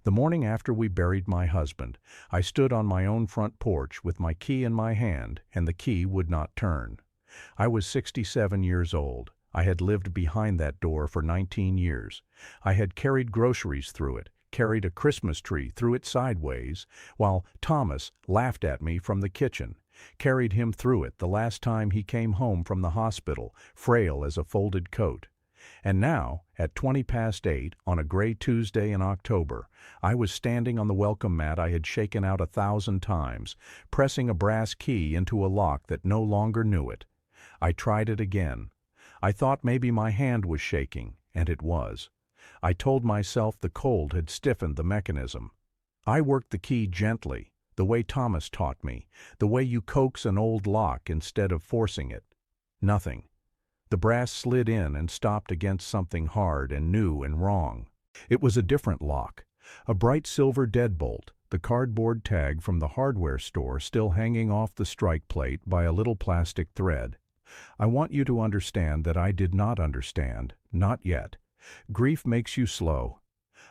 The morning after we buried my husband, I stood on my own front porch with my key in my hand, and the key would not turn. I was 67 years old. I had lived behind that door for 19 years. I had carried groceries through it, carried a Christmas tree through it sideways, while Thomas laughed at me from the kitchen, carried him through it the last time he came home from the hospital, frail as a folded coat. And now, at 8:20, on a gray Tuesday in October, I was standing on the welcome mat I had shaken out 1,000 times, pressing a brass key into a lock that no longer knew it. I tried it again. I thought maybe my hand was shaking, and it was. I told myself the cold had stiffened the mechanism. I worked the key gently, the way Thomas taught me, the way you coax an old lock instead of forcing it. Nothing. The brass slid in and stopped against something hard and new and wrong. It was a different lock, a bright silver deadbolt, the cardboard tag from the hardware store still hanging off the strike plate by a little plastic thread. I want you to understand that I did not understand, not yet. Grief makes you slow.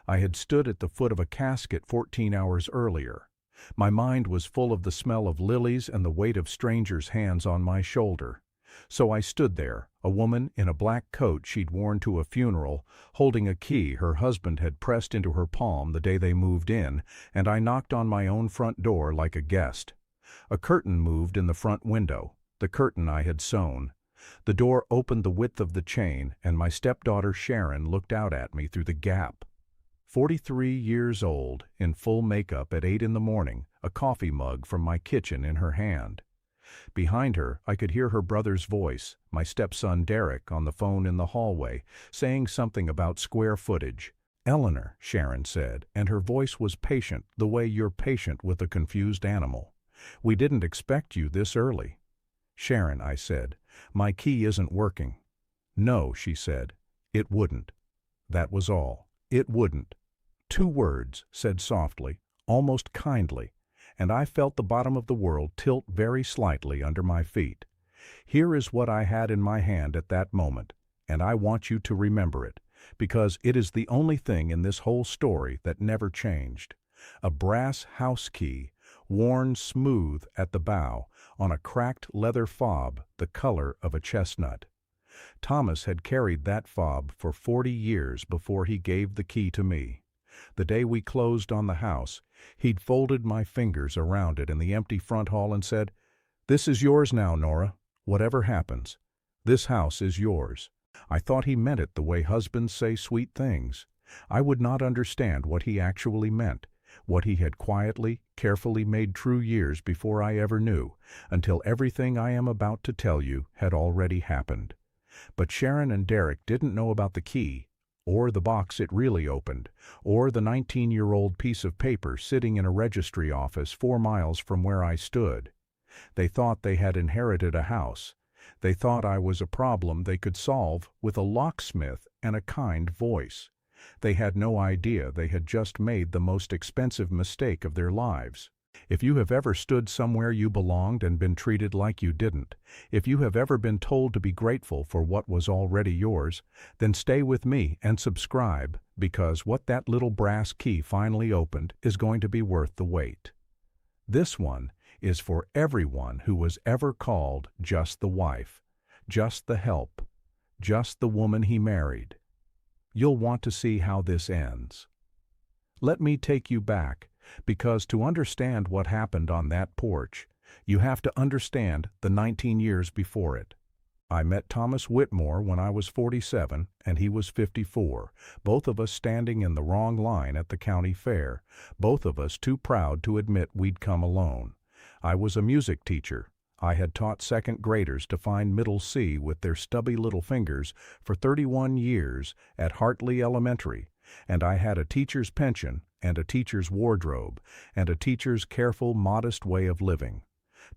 I had stood at the foot of a casket 14 hours earlier. My mind was full of the smell of lilies and the weight of strangers' hands on my shoulder. So I stood there, a woman in a black coat she'd worn to a funeral, holding a key her husband had pressed into her palm the day they moved in, and I knocked on my own front door like a guest. A curtain moved in the front window, the curtain I had sewn. The door opened the width of the chain, and my stepdaughter Sharon looked out at me through the gap. 43 years old, in full makeup at 8 in the morning, a coffee mug from my kitchen in her hand. Behind her, I could hear her brother's voice, my stepson Derek, on the phone in the hallway, saying something about square footage. "Eleanor," Sharon said, and her voice was patient, the way you're patient with a confused animal. "We didn't expect you this early." "Sharon," I said, "my key isn't working." "No," she said, "it wouldn't." That was all. It wouldn't. 2 words, said softly, almost kindly, and I felt the bottom of the world tilt very slightly under my feet. Here is what I had in my hand at that moment, and I want you to remember it, because it is the only thing in this whole story that never changed. A brass house key, worn smooth at the bow, on a cracked leather fob the color of a chestnut. Thomas had carried that fob for 40 years before he gave the key to me. The day we closed on the house, he'd folded my fingers around it in the empty front hall and said, "This is yours now, Nora. Whatever happens, this house is yours." I thought he meant it the way husbands say sweet things. I would not understand what he actually meant, what he had quietly, carefully made true years before I ever knew, until everything I am about to tell you had already happened. But Sharon and Derek didn't know about the key, or the box it really opened, or the 19-year-old piece of paper sitting in a registry office 4 miles from where I stood. They thought they had inherited a house. They thought I was a problem they could solve with a locksmith and a kind voice. They had no idea they had just made the most expensive mistake of their lives. If you have ever stood somewhere you belonged and been treated like you didn't, if you have ever been told to be grateful for what was already yours, then stay with me and subscribe, because what that little brass key finally opened is going to be worth the wait. This one is for everyone who was ever called just the wife, just the help, just the woman he married. You'll want to see how this ends. Let me take you back, because to understand what happened on that porch, you have to understand the 19 years before it. I met Thomas Whitmore when I was 47 and he was 54, both of us standing in the wrong line at the county fair, both of us too proud to admit we'd come alone. I was a music teacher. I had taught second graders to find middle C with their stubby little fingers for 31 years at Hartley Elementary, and I had a teacher's pension and a teacher's wardrobe and a teacher's careful, modest way of living.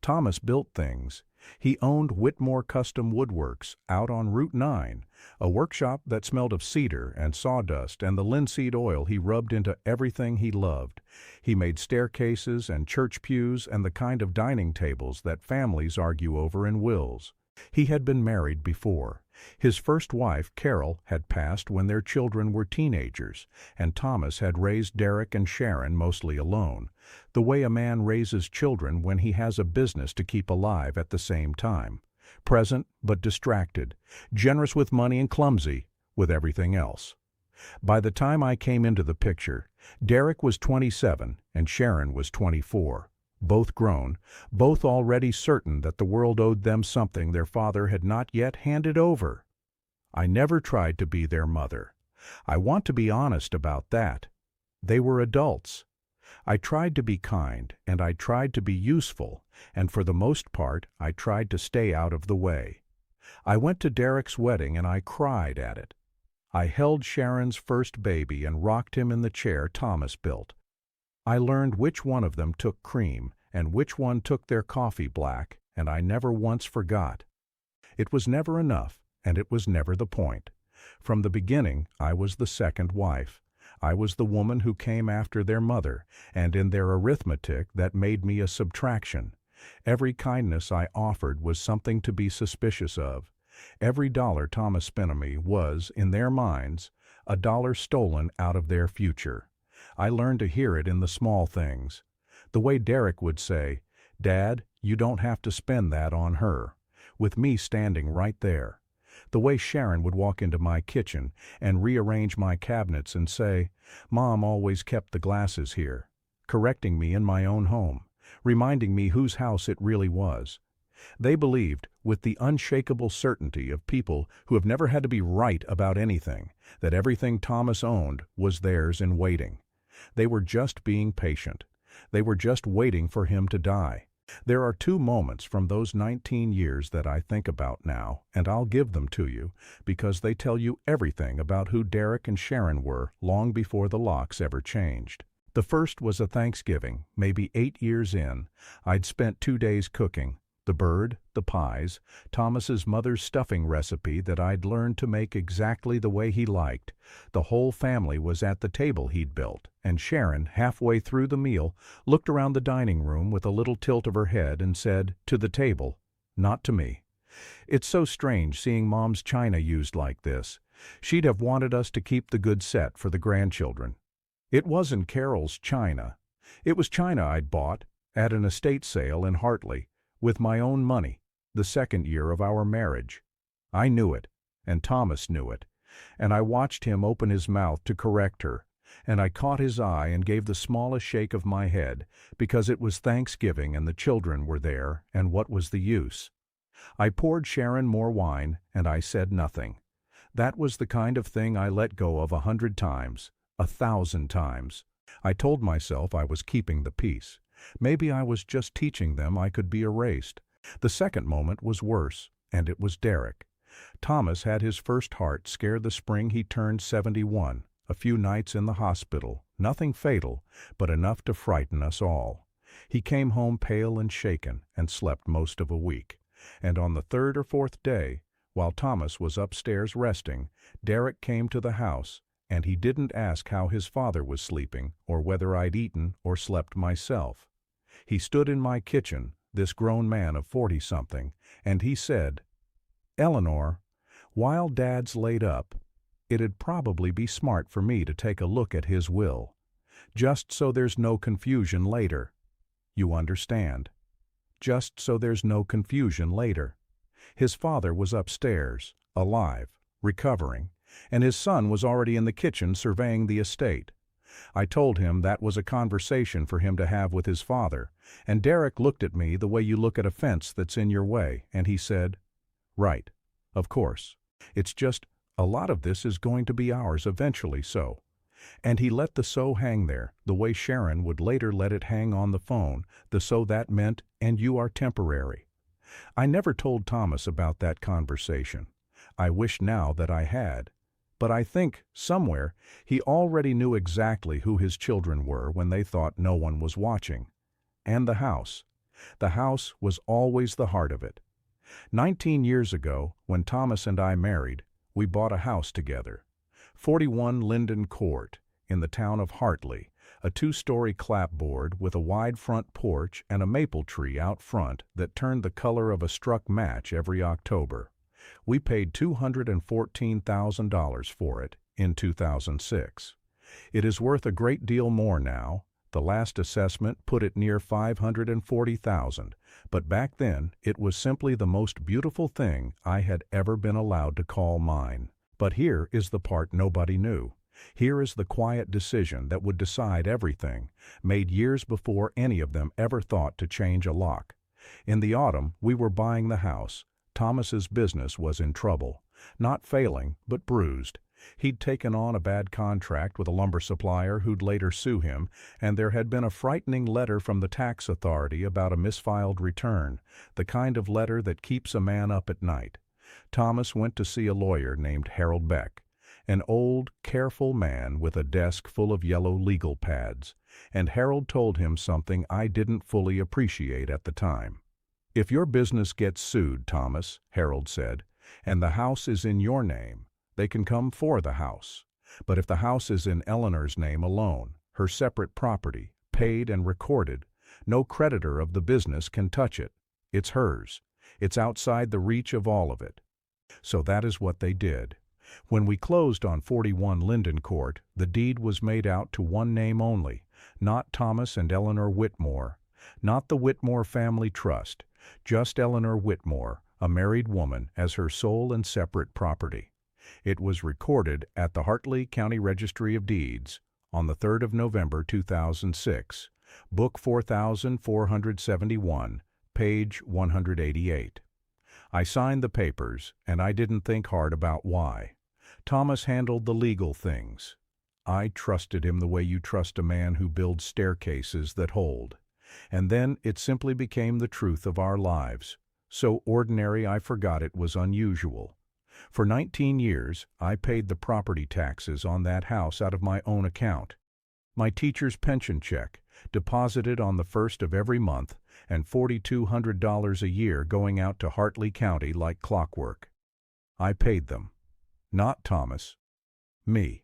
Thomas built things. He owned Whitmore Custom Woodworks out on Route 9, a workshop that smelled of cedar and sawdust and the linseed oil he rubbed into everything he loved. He made staircases and church pews and the kind of dining tables that families argue over in wills. He had been married before. His first wife, Carol, had passed when their children were teenagers, and Thomas had raised Derek and Sharon mostly alone, the way a man raises children when he has a business to keep alive at the same time. Present but distracted, generous with money and clumsy with everything else. By the time I came into the picture, Derek was 27 and Sharon was 24. Both grown, both already certain that the world owed them something their father had not yet handed over. I never tried to be their mother. I want to be honest about that. They were adults. I tried to be kind, and I tried to be useful, and for the most part I tried to stay out of the way. I went to Derek's wedding and I cried at it. I held Sharon's first baby and rocked him in the chair Thomas built. I learned which one of them took cream and which one took their coffee black, and I never once forgot. It was never enough, and it was never the point. From the beginning, I was the second wife. I was the woman who came after their mother, and in their arithmetic that made me a subtraction. Every kindness I offered was something to be suspicious of. Every dollar Thomas spent on me was, in their minds, a dollar stolen out of their future. I learned to hear it in the small things. The way Derek would say, "Dad, you don't have to spend that on her," with me standing right there. The way Sharon would walk into my kitchen and rearrange my cabinets and say, "Mom always kept the glasses here," correcting me in my own home, reminding me whose house it really was. They believed, with the unshakable certainty of people who have never had to be right about anything, that everything Thomas owned was theirs in waiting. They were just being patient. They were just waiting for him to die. There are two moments from those 19 years that I think about now, and I'll give them to you, because they tell you everything about who Derek and Sharon were long before the locks ever changed. The first was a Thanksgiving, maybe 8 years in. I'd spent 2 days cooking. The bird, the pies, Thomas's mother's stuffing recipe that I'd learned to make exactly the way he liked. The whole family was at the table he'd built, and Sharon, halfway through the meal, looked around the dining room with a little tilt of her head and said, "To the table, not to me." It's so strange seeing Mom's china used like this. She'd have wanted us to keep the good set for the grandchildren. It wasn't Carol's china. It was china I'd bought at an estate sale in Hartley, with my own money, the second year of our marriage. I knew it, and Thomas knew it, and I watched him open his mouth to correct her, and I caught his eye and gave the smallest shake of my head, because it was Thanksgiving and the children were there, and what was the use? I poured Sharon more wine, and I said nothing. That was the kind of thing I let go of 100 times, 1,000 times. I told myself I was keeping the peace. Maybe I was just teaching them I could be erased. The second moment was worse, and it was Derek. Thomas had his first heart scare the spring he turned 71, a few nights in the hospital, nothing fatal, but enough to frighten us all. He came home pale and shaken, and slept most of a week. And on the third or fourth day, while Thomas was upstairs resting, Derek came to the house, and he didn't ask how his father was sleeping, or whether I'd eaten or slept myself. He stood in my kitchen, this grown man of 40-something, and he said, "Eleanor, while Dad's laid up, it'd probably be smart for me to take a look at his will, just so there's no confusion later. You understand? Just so there's no confusion later." His father was upstairs, alive, recovering, and his son was already in the kitchen surveying the estate. I told him that was a conversation for him to have with his father, and Derek looked at me the way you look at a fence that's in your way, and he said, "Right, of course. It's just, a lot of this is going to be ours eventually, so." And he let the "so" hang there, the way Sharon would later let it hang on the phone, the "so" that meant, "and you are temporary." I never told Thomas about that conversation. I wish now that I had. But I think, somewhere, he already knew exactly who his children were when they thought no one was watching. And the house. The house was always the heart of it. 19 years ago, when Thomas and I married, we bought a house together. 41 Linden Court, in the town of Hartley, a two-story clapboard with a wide front porch and a maple tree out front that turned the color of a struck match every October. We paid $214,000 for it in 2006. It is worth a great deal more now. The last assessment put it near $540,000, but back then it was simply the most beautiful thing I had ever been allowed to call mine. But here is the part nobody knew. Here is the quiet decision that would decide everything, made years before any of them ever thought to change a lock. In the autumn, we were buying the house. Thomas's business was in trouble. Not failing, but bruised. He'd taken on a bad contract with a lumber supplier who'd later sue him, and there had been a frightening letter from the tax authority about a misfiled return, the kind of letter that keeps a man up at night. Thomas went to see a lawyer named Harold Beck, an old, careful man with a desk full of yellow legal pads, and Harold told him something I didn't fully appreciate at the time. "If your business gets sued, Thomas," Harold said, "and the house is in your name, they can come for the house. But if the house is in Eleanor's name alone, her separate property, paid and recorded, no creditor of the business can touch it. It's hers. It's outside the reach of all of it." So that is what they did. When we closed on 41 Linden Court, the deed was made out to one name only, not Thomas and Eleanor Whitmore, not the Whitmore Family Trust, just Eleanor Whitmore, a married woman, as her sole and separate property. It was recorded at the Hartley County Registry of Deeds on the 3rd of November 2006, Book 4471, page 188. I signed the papers, and I didn't think hard about why. Thomas handled the legal things. I trusted him the way you trust a man who builds staircases that hold. And then it simply became the truth of our lives. So ordinary I forgot it was unusual. For 19 years, I paid the property taxes on that house out of my own account. My teacher's pension check, deposited on the 1st of every month, and $4,200 a year going out to Hartley County like clockwork. I paid them. Not Thomas. Me.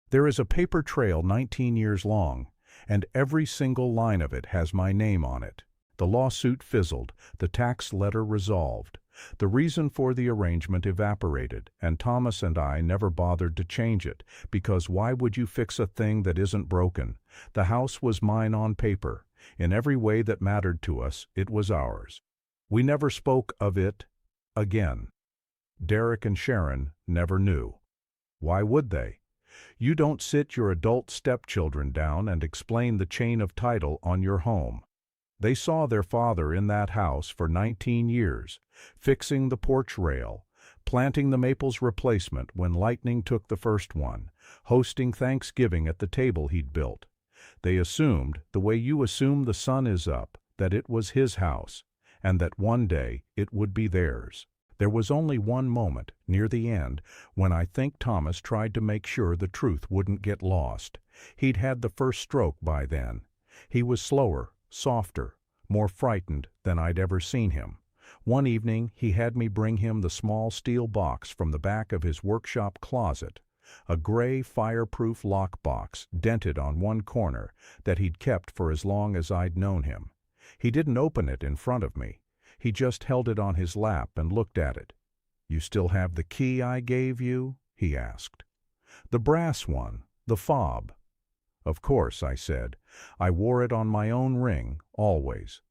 There is a paper trail 19 years long, and every single line of it has my name on it. The lawsuit fizzled, the tax letter resolved. The reason for the arrangement evaporated, and Thomas and I never bothered to change it, because why would you fix a thing that isn't broken? The house was mine on paper. In every way that mattered to us, it was ours. We never spoke of it again. Derek and Sharon never knew. Why would they? You don't sit your adult stepchildren down and explain the chain of title on your home. They saw their father in that house for 19 years, fixing the porch rail, planting the maples replacement when lightning took the first one, hosting Thanksgiving at the table he'd built. They assumed, the way you assume the sun is up, that it was his house, and that one day it would be theirs. There was only one moment, near the end, when I think Thomas tried to make sure the truth wouldn't get lost. He'd had the first stroke by then. He was slower, softer, more frightened than I'd ever seen him. One evening he had me bring him the small steel box from the back of his workshop closet, a gray fireproof lock box dented on one corner that he'd kept for as long as I'd known him. He didn't open it in front of me. He just held it on his lap and looked at it. "You still have the key I gave you?" he asked. "The brass one, the fob." "Of course," I said. "I wore it on my own ring, always."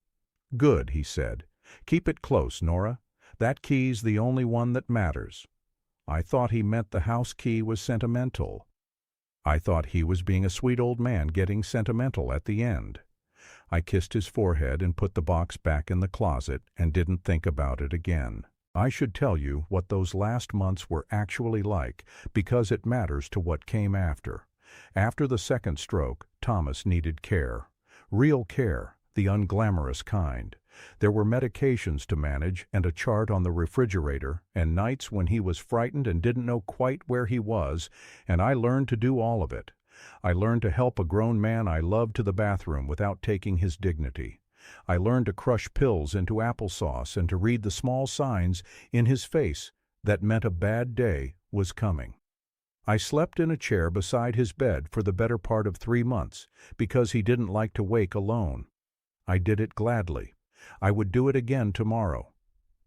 "Good," he said. "Keep it close, Nora. That key's the only one that matters." I thought he meant the house key was sentimental. I thought he was being a sweet old man getting sentimental at the end. I kissed his forehead and put the box back in the closet and didn't think about it again. I should tell you what those last months were actually like, because it matters to what came after. After the second stroke, Thomas needed care. Real care, the unglamorous kind. There were medications to manage and a chart on the refrigerator, and nights when he was frightened and didn't know quite where he was, and I learned to do all of it. I learned to help a grown man I loved to the bathroom without taking his dignity. I learned to crush pills into applesauce and to read the small signs in his face that meant a bad day was coming. I slept in a chair beside his bed for the better part of 3 months because he didn't like to wake alone. I did it gladly. I would do it again tomorrow.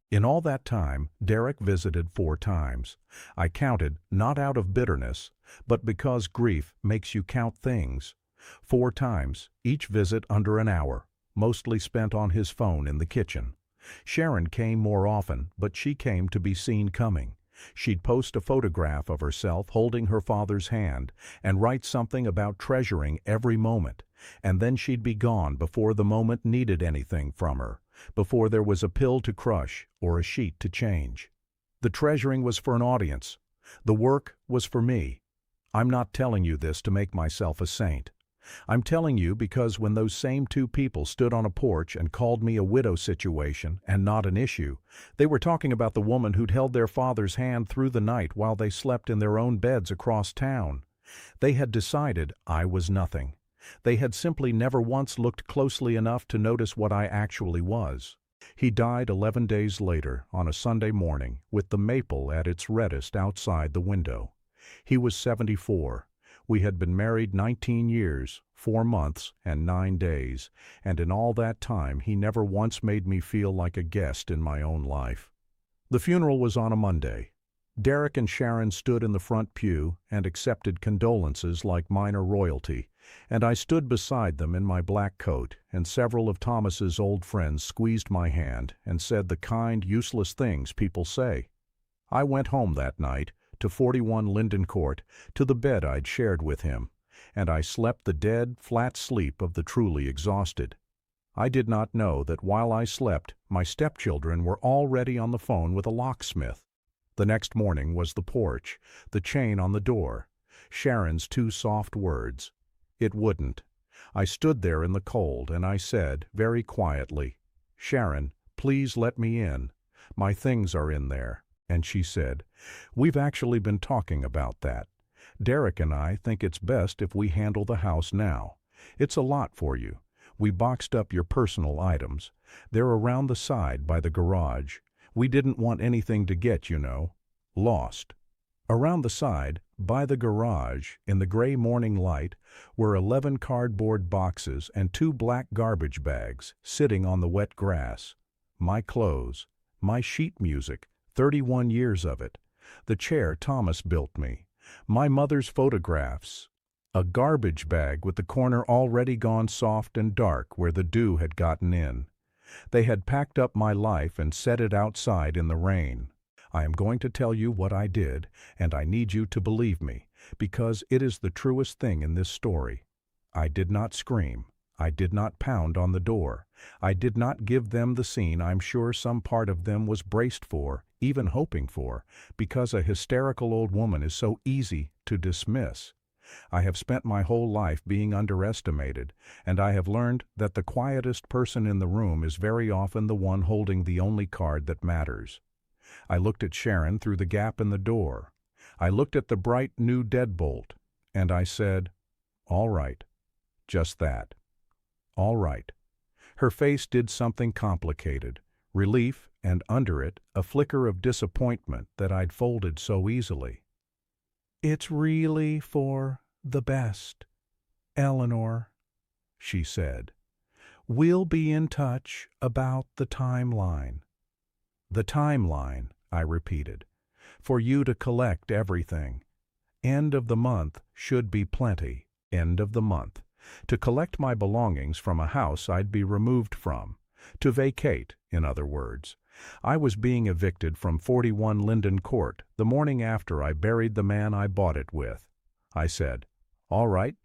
In all that time, Derek visited 4 times. I counted, not out of bitterness, but because grief makes you count things. 4 times, each visit under an hour, mostly spent on his phone in the kitchen. Sharon came more often, but she came to be seen coming. She'd post a photograph of herself holding her father's hand and write something about treasuring every moment, and then she'd be gone before the moment needed anything from her, before there was a pill to crush or a sheet to change. The treasuring was for an audience. The work was for me. I'm not telling you this to make myself a saint. I'm telling you because when those same 2 people stood on a porch and called me a widow situation and not an issue, they were talking about the woman who'd held their father's hand through the night while they slept in their own beds across town. They had decided I was nothing. They had simply never once looked closely enough to notice what I actually was. He died 11 days later on a Sunday morning with the maple at its reddest outside the window. He was 74. We had been married 19 years, 4 months, and 9 days, and in all that time he never once made me feel like a guest in my own life. The funeral was on a Monday. Derek and Sharon stood in the front pew and accepted condolences like minor royalty, and I stood beside them in my black coat, and several of Thomas's old friends squeezed my hand and said the kind, useless things people say. I went home that night, to 41 Linden Court, to the bed I'd shared with him, and I slept the dead, flat sleep of the truly exhausted. I did not know that while I slept, my stepchildren were already on the phone with a locksmith. The next morning was the porch, the chain on the door, Sharon's 2 soft words. It wouldn't. I stood there in the cold, and I said, very quietly, "Sharon, please let me in. My things are in there." And she said, "We've actually been talking about that. Derek and I think it's best if we handle the house now. It's a lot for you. We boxed up your personal items. They're around the side by the garage. We didn't want anything to get, lost." Around the side, by the garage, in the gray morning light, were 11 cardboard boxes and 2 black garbage bags sitting on the wet grass. My clothes, my sheet music, 31 years of it, the chair Thomas built me, my mother's photographs, a garbage bag with the corner already gone soft and dark where the dew had gotten in. They had packed up my life and set it outside in the rain. I am going to tell you what I did, and I need you to believe me, because it is the truest thing in this story. I did not scream. I did not pound on the door. I did not give them the scene I'm sure some part of them was braced for, even hoping for, because a hysterical old woman is so easy to dismiss. I have spent my whole life being underestimated, and I have learned that the quietest person in the room is very often the one holding the only card that matters. I looked at Sharon through the gap in the door. I looked at the bright new deadbolt, and I said, "All right." Just that. All right. Her face did something complicated, relief, and under it, a flicker of disappointment that I'd folded so easily. "It's really for the best, Eleanor," she said. "We'll be in touch about the timeline." "The timeline," I repeated, "for you to collect everything. End of the month should be plenty. End of the month. To collect my belongings from a house I'd be removed from. To vacate, in other words. I was being evicted from 41 Linden Court the morning after I buried the man I bought it with. I said, "All right,"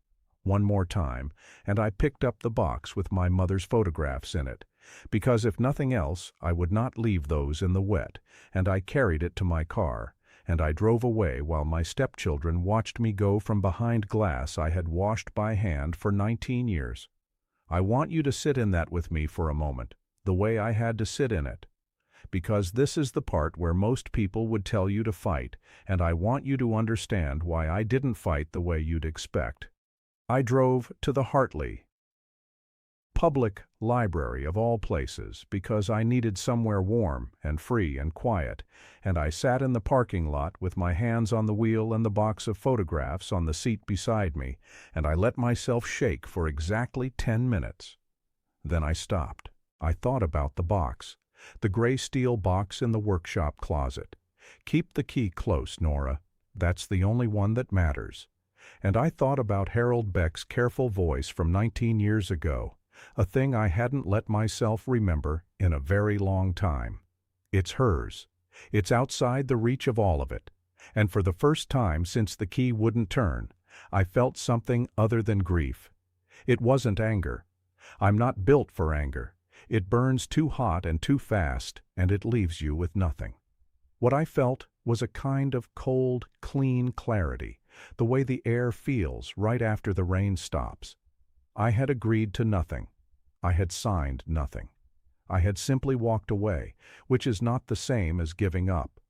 one more time, and I picked up the box with my mother's photographs in it, because if nothing else I would not leave those in the wet, and I carried it to my car, and I drove away while my stepchildren watched me go from behind glass I had washed by hand for 19 years. I want you to sit in that with me for a moment, the way I had to sit in it. Because this is the part where most people would tell you to fight, and I want you to understand why I didn't fight the way you'd expect. I drove to the Hartley. public library of all places, because I needed somewhere warm and free and quiet, and I sat in the parking lot with my hands on the wheel and the box of photographs on the seat beside me, and I let myself shake for exactly 10 minutes. Then I stopped. I thought about the box, the gray steel box in the workshop closet. Keep the key close, Nora. That's the only one that matters. And I thought about Harold Beck's careful voice from 19 years ago, a thing I hadn't let myself remember in a very long time. It's hers. It's outside the reach of all of it. And for the first time since the key wouldn't turn, I felt something other than grief. It wasn't anger. I'm not built for anger. It burns too hot and too fast, and it leaves you with nothing. What I felt was a kind of cold, clean clarity, the way the air feels right after the rain stops. I had agreed to nothing. I had signed nothing. I had simply walked away, which is not the same as giving up.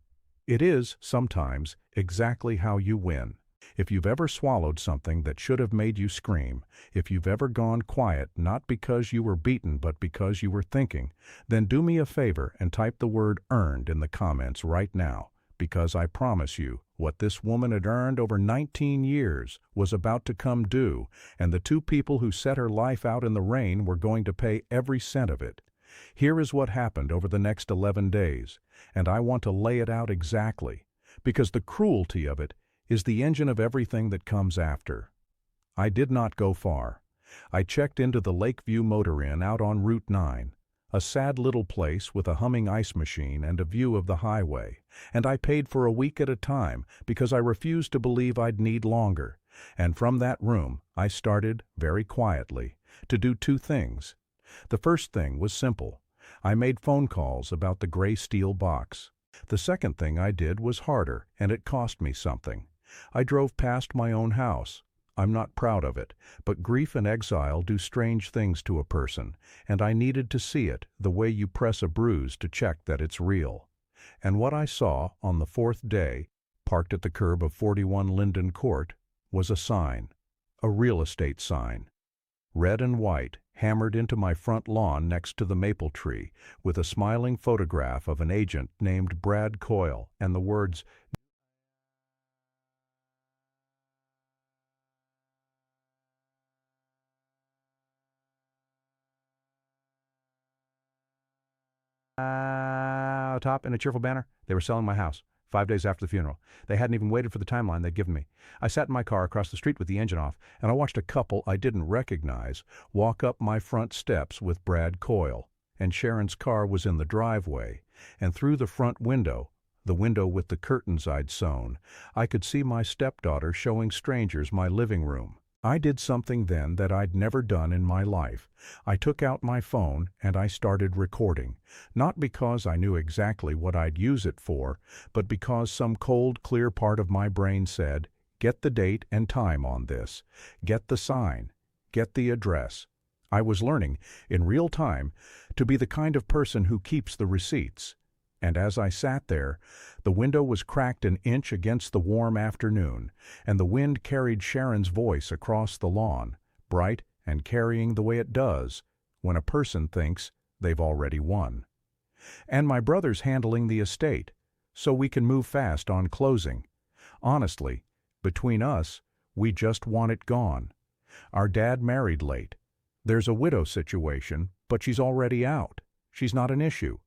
It is, sometimes, exactly how you win. If you've ever swallowed something that should have made you scream, if you've ever gone quiet not because you were beaten but because you were thinking, then do me a favor and type the word earned in the comments right now, because I promise you, what this woman had earned over 19 years was about to come due, and the two people who set her life out in the rain were going to pay every cent of it. Here is what happened over the next 11 days, and I want to lay it out exactly, because the cruelty of it is the engine of everything that comes after. I did not go far. I checked into the Lakeview Motor Inn out on Route 9, a sad little place with a humming ice machine and a view of the highway, and I paid for a week at a time because I refused to believe I'd need longer. And from that room, I started, very quietly, to do two things. The first thing was simple. I made phone calls about the gray steel box. The second thing I did was harder, and it cost me something. I drove past my own house. I'm not proud of it, but grief and exile do strange things to a person, and I needed to see it the way you press a bruise to check that it's real. And what I saw on the fourth day, parked at the curb of 41 Linden Court, was a sign, a real estate sign. Red and white, hammered into my front lawn next to the maple tree, with a smiling photograph of an agent named Brad Coyle and the words, top in a cheerful banner. They were selling my house 5 days after the funeral. They hadn't even waited for the timeline they'd given me. I sat in my car across the street with the engine off, and I watched a couple I didn't recognize walk up my front steps with Brad Coyle, and Sharon's car was in the driveway, and through the front window, the window with the curtains I'd sewn, I could see my stepdaughter showing strangers my living room. I did something then that I'd never done in my life. I took out my phone and I started recording, not because I knew exactly what I'd use it for, but because some cold, clear part of my brain said, get the date and time on this, get the sign, get the address. I was learning, in real time, to be the kind of person who keeps the receipts. And as I sat there, the window was cracked an inch against the warm afternoon, and the wind carried Sharon's voice across the lawn, bright and carrying the way it does when a person thinks they've already won. And my brother's handling the estate, so we can move fast on closing. Honestly, between us, we just want it gone. Our dad married late. There's a widow situation, but she's already out. She's not an issue.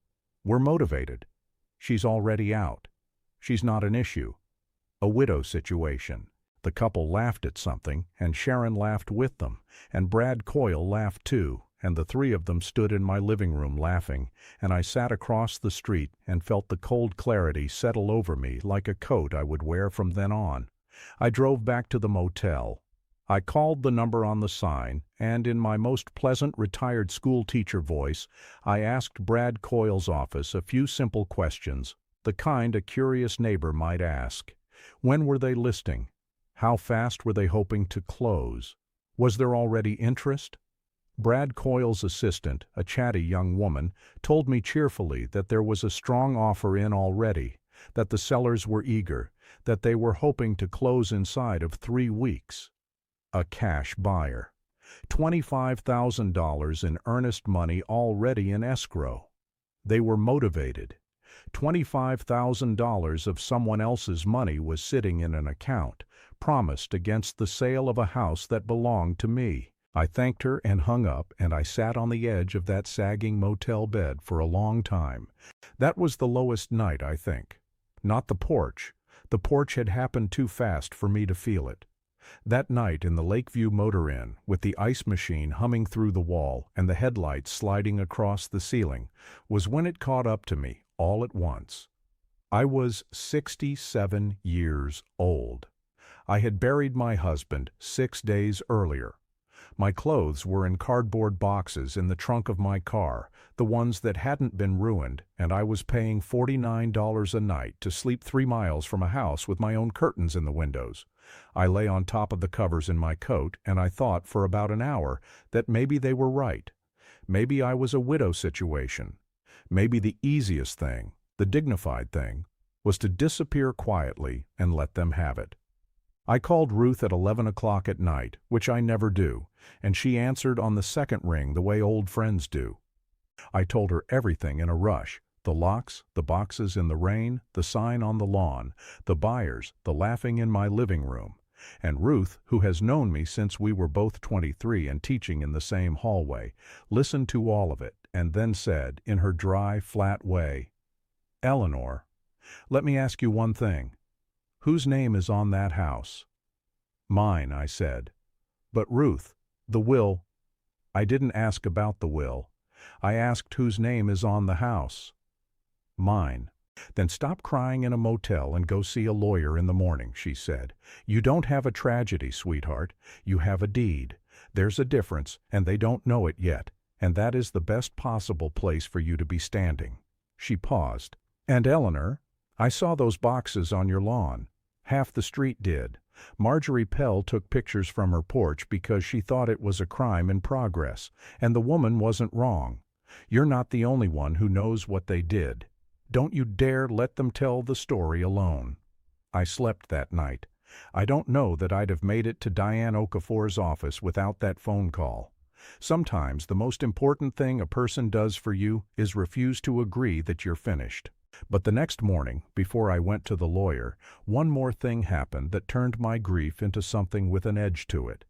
We're motivated. She's already out. She's not an issue. A widow situation. The couple laughed at something, and Sharon laughed with them, and Brad Coyle laughed too, and the three of them stood in my living room laughing, and I sat across the street and felt the cold clarity settle over me like a coat I would wear from then on. I drove back to the motel. I called the number on the sign, and in my most pleasant retired school teacher voice, I asked Brad Coyle's office a few simple questions, the kind a curious neighbor might ask. When were they listing? How fast were they hoping to close? Was there already interest? Brad Coyle's assistant, a chatty young woman, told me cheerfully that there was a strong offer in already, that the sellers were eager, that they were hoping to close inside of 3 weeks. A cash buyer. $25,000 in earnest money already in escrow. They were motivated. $25,000 of someone else's money was sitting in an account, promised against the sale of a house that belonged to me. I thanked her and hung up, and I sat on the edge of that sagging motel bed for a long time. That was the lowest night, I think. Not the porch. The porch had happened too fast for me to feel it. That night in the Lakeview Motor Inn, with the ice machine humming through the wall and the headlights sliding across the ceiling, was when it caught up to me, all at once. I was 67 years old. I had buried my husband 6 days earlier. My clothes were in cardboard boxes in the trunk of my car, the ones that hadn't been ruined, and I was paying $49 a night to sleep 3 miles from a house with my own curtains in the windows. I lay on top of the covers in my coat, and I thought for about an hour that maybe they were right. Maybe I was a widow situation. Maybe the easiest thing, the dignified thing, was to disappear quietly and let them have it. I called Ruth at 11 o'clock at night, which I never do, and she answered on the second ring the way old friends do. I told her everything in a rush: the locks, the boxes in the rain, the sign on the lawn, the buyers, the laughing in my living room. And Ruth, who has known me since we were both 23 and teaching in the same hallway, listened to all of it and then said, in her dry, flat way, "Eleanor, let me ask you one thing. Whose name is on that house?" "Mine," I said. "But Ruth, the will—" "I didn't ask about the will. I asked whose name is on the house." "Mine." "Then stop crying in a motel and go see a lawyer in the morning," she said. "You don't have a tragedy, sweetheart. You have a deed. There's a difference, and they don't know it yet, and that is the best possible place for you to be standing." She paused. "And Eleanor, I saw those boxes on your lawn. Half the street did. Marjorie Pell took pictures from her porch because she thought it was a crime in progress, and the woman wasn't wrong. You're not the only one who knows what they did. Don't you dare let them tell the story alone." I slept that night. I don't know that I'd have made it to Diane Okafor's office without that phone call. Sometimes the most important thing a person does for you is refuse to agree that you're finished. But the next morning, before I went to the lawyer, one more thing happened that turned my grief into something with an edge to it.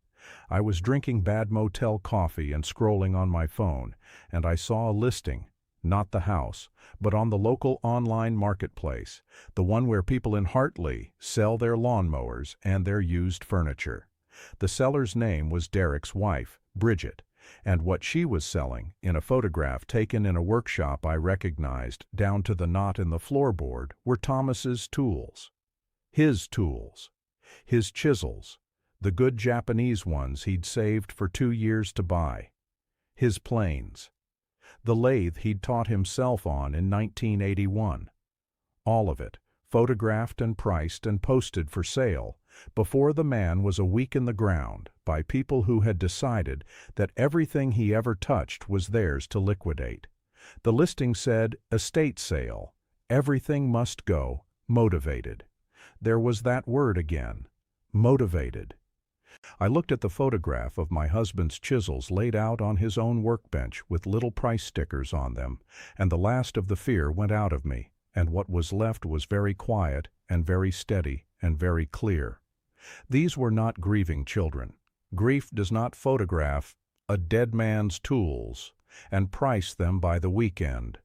I was drinking bad motel coffee and scrolling on my phone, and I saw a listing, not the house, but on the local online marketplace, the one where people in Hartley sell their lawnmowers and their used furniture. The seller's name was Derek's wife, Bridget, and what she was selling, in a photograph taken in a workshop I recognized down to the knot in the floorboard, were Thomas's tools. His tools. His chisels. The good Japanese ones he'd saved for 2 years to buy. His planes. The lathe he'd taught himself on in 1981. All of it, photographed and priced and posted for sale, before the man was a week in the ground, by people who had decided that everything he ever touched was theirs to liquidate. The listing said, "Estate sale. Everything must go. Motivated." There was that word again. Motivated. I looked at the photograph of my husband's chisels laid out on his own workbench with little price stickers on them, and the last of the fear went out of me, and what was left was very quiet and very steady and very clear. These were not grieving children. Grief does not photograph a dead man's tools and price them by the weekend.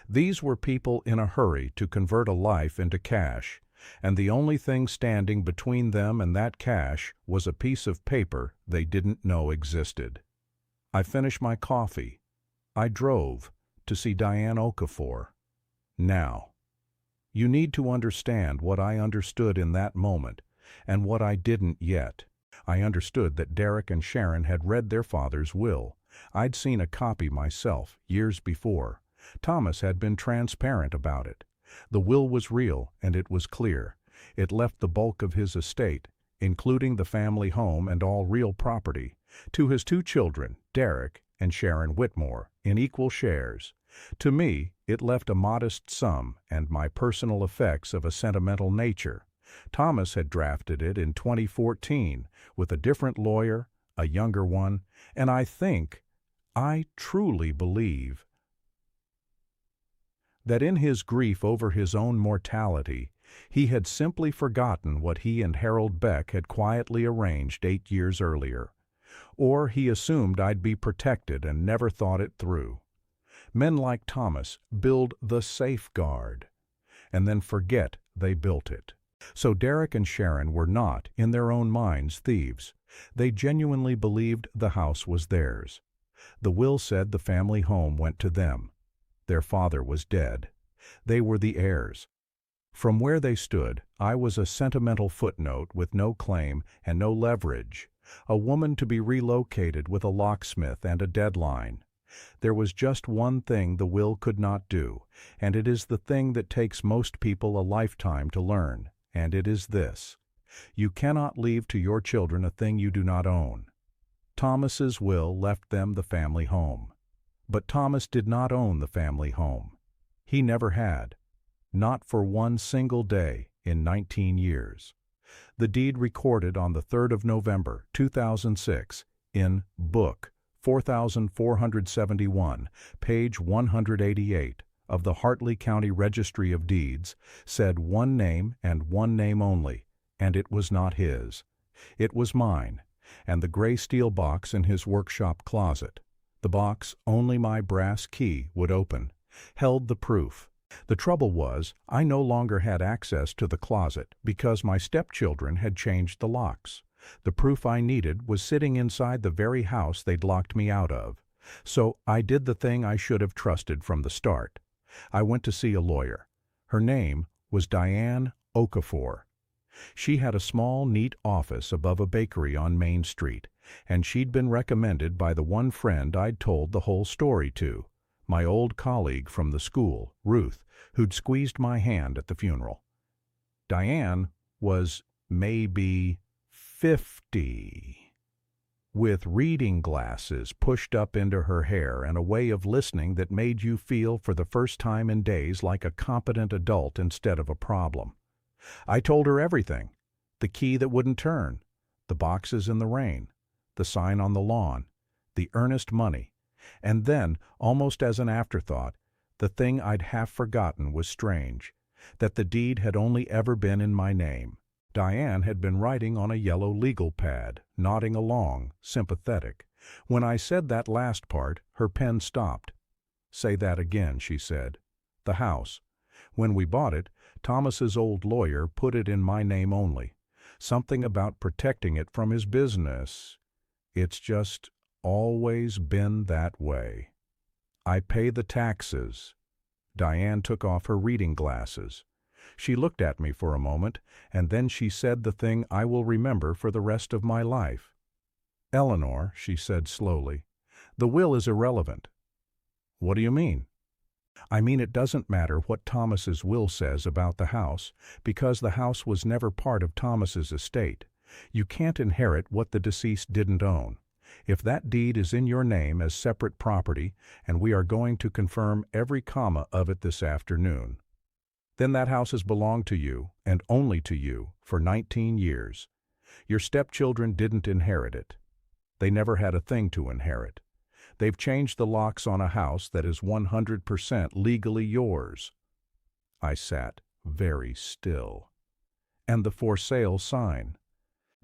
These were people in a hurry to convert a life into cash, and the only thing standing between them and that cash was a piece of paper they didn't know existed. I finished my coffee. I drove to see Diane Okafor. Now, you need to understand what I understood in that moment, and what I didn't yet. I understood that Derek and Sharon had read their father's will. I'd seen a copy myself, years before. Thomas had been transparent about it. The will was real, and it was clear. It left the bulk of his estate, including the family home and all real property, to his 2 children, Derek and Sharon Whitmore, in equal shares. To me, it left a modest sum and my personal effects of a sentimental nature. Thomas had drafted it in 2014 with a different lawyer, a younger one, and I truly believe, that in his grief over his own mortality, he had simply forgotten what he and Harold Beck had quietly arranged 8 years earlier. Or he assumed I'd be protected and never thought it through. Men like Thomas build the safeguard, and then forget they built it. So Derek and Sharon were not, in their own minds, thieves. They genuinely believed the house was theirs. The will said the family home went to them. Their father was dead. They were the heirs. From where they stood, I was a sentimental footnote with no claim and no leverage, a woman to be relocated with a locksmith and a deadline. There was just one thing the will could not do, and it is the thing that takes most people a lifetime to learn, and it is this: you cannot leave to your children a thing you do not own. Thomas's will left them the family home. But Thomas did not own the family home. He never had. Not for one single day in 19 years. The deed recorded on the 3rd of November, 2006, in Book 4471, page 188 of the Hartley County Registry of Deeds, said one name and one name only, and it was not his. It was mine, and the gray steel box in his workshop closet. The box only my brass key would open, held the proof. The trouble was, I no longer had access to the closet because my stepchildren had changed the locks. The proof I needed was sitting inside the very house they'd locked me out of. So I did the thing I should have trusted from the start. I went to see a lawyer. Her name was Diane Okafor. She had a small, neat office above a bakery on Main Street, and she'd been recommended by the one friend I'd told the whole story to, my old colleague from the school, Ruth, who'd squeezed my hand at the funeral. Diane was maybe 50, with reading glasses pushed up into her hair and a way of listening that made you feel for the first time in days like a competent adult instead of a problem. I told her everything: the key that wouldn't turn, the boxes in the rain, the sign on the lawn, the earnest money, and then, almost as an afterthought, the thing I'd half forgotten was strange, that the deed had only ever been in my name. Diane had been writing on a yellow legal pad, nodding along, sympathetic. When I said that last part, her pen stopped. "Say that again," she said. "The house. When we bought it, Thomas's old lawyer put it in my name only. Something about protecting it from his business. It's just always been that way. I pay the taxes." Diane took off her reading glasses. She looked at me for a moment, and then she said the thing I will remember for the rest of my life. "Eleanor," she said slowly, "the will is irrelevant." "What do you mean?" "I mean it doesn't matter what Thomas's will says about the house, because the house was never part of Thomas's estate. You can't inherit what the deceased didn't own. If that deed is in your name as separate property, and we are going to confirm every comma of it this afternoon, then that house has belonged to you, and only to you, for 19 years. Your stepchildren didn't inherit it. They never had a thing to inherit. They've changed the locks on a house that is 100% legally yours." I sat very still. "And the for sale sign."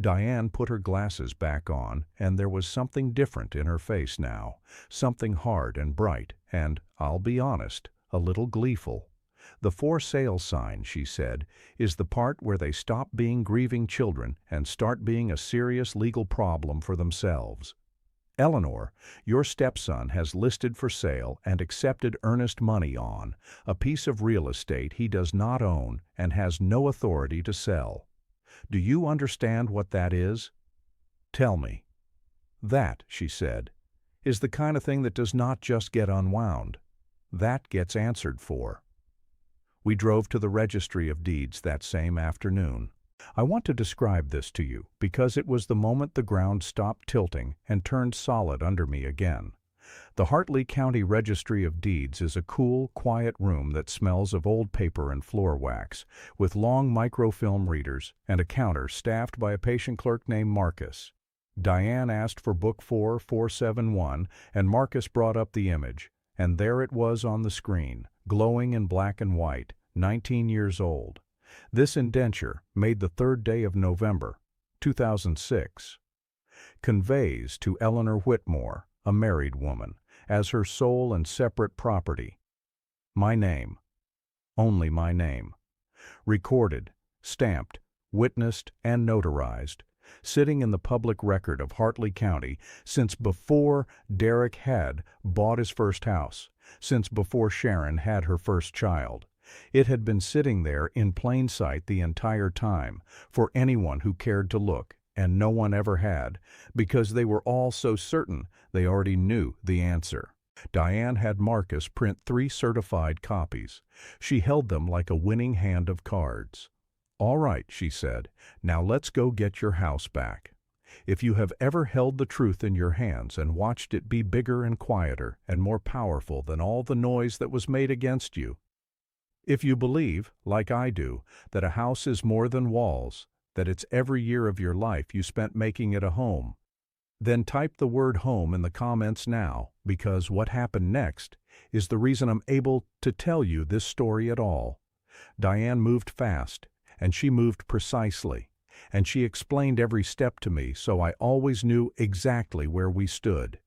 Diane put her glasses back on, and there was something different in her face now, something hard and bright, and, I'll be honest, a little gleeful. "The for sale sign," she said, "is the part where they stop being grieving children and start being a serious legal problem for themselves. Eleanor, your stepson has listed for sale and accepted earnest money on a piece of real estate he does not own and has no authority to sell. Do you understand what that is? Tell me." "That," she said, "is the kind of thing that does not just get unwound. That gets answered for." We drove to the Registry of Deeds that same afternoon. I want to describe this to you because it was the moment the ground stopped tilting and turned solid under me again. The Hartley County Registry of Deeds is a cool, quiet room that smells of old paper and floor wax, with long microfilm readers and a counter staffed by a patient clerk named Marcus. Diane asked for book 4471, and Marcus brought up the image, and there it was on the screen, glowing in black and white, 19 years old. This indenture, made the 3rd day of November, 2006, conveys to Eleanor Whitmore, a married woman, as her sole and separate property, my name, only my name, recorded, stamped, witnessed, and notarized, sitting in the public record of Hartley County since before Derek had bought his first house, since before Sharon had her first child. It had been sitting there in plain sight the entire time, for anyone who cared to look, and no one ever had, because they were all so certain they already knew the answer. Diane had Marcus print 3 certified copies. She held them like a winning hand of cards. "All right," she said, "now let's go get your house back. If you have ever held the truth in your hands and watched it be bigger and quieter and more powerful than all the noise that was made against you, if you believe, like I do, that a house is more than walls, that it's every year of your life you spent making it a home, then type the word home in the comments now, because what happened next is the reason I'm able to tell you this story at all." Diane moved fast, and she moved precisely, and she explained every step to me so I always knew exactly where we stood.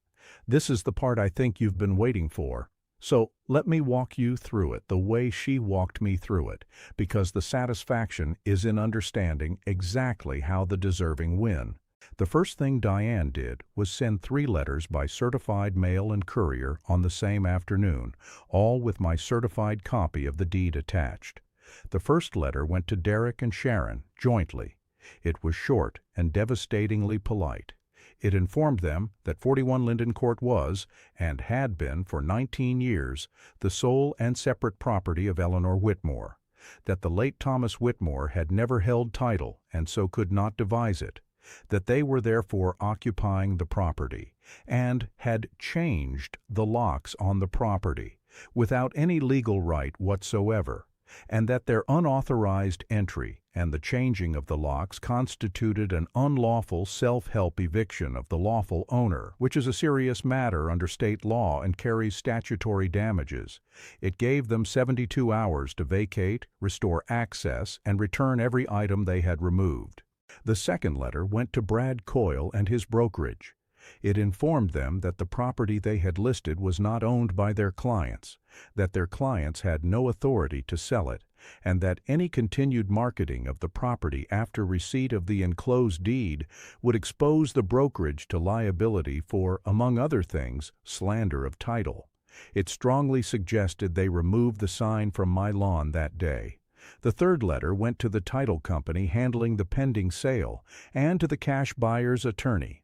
This is the part I think you've been waiting for. So let me walk you through it the way she walked me through it, because the satisfaction is in understanding exactly how the deserving win. The first thing Diane did was send 3 letters by certified mail and courier on the same afternoon, all with my certified copy of the deed attached. The first letter went to Derek and Sharon, jointly. It was short and devastatingly polite. It informed them that 41 Linden Court was, and had been for 19 years, the sole and separate property of Eleanor Whitmore, that the late Thomas Whitmore had never held title and so could not devise it, that they were therefore occupying the property, and had changed the locks on the property, without any legal right whatsoever, and that their unauthorized entry and the changing of the locks constituted an unlawful self-help eviction of the lawful owner, which is a serious matter under state law and carries statutory damages. It gave them 72 hours to vacate, restore access, and return every item they had removed. The second letter went to Brad Coyle and his brokerage. It informed them that the property they had listed was not owned by their clients, that their clients had no authority to sell it, and that any continued marketing of the property after receipt of the enclosed deed would expose the brokerage to liability for, among other things, slander of title. It strongly suggested they remove the sign from my lawn that day. The third letter went to the title company handling the pending sale and to the cash buyer's attorney.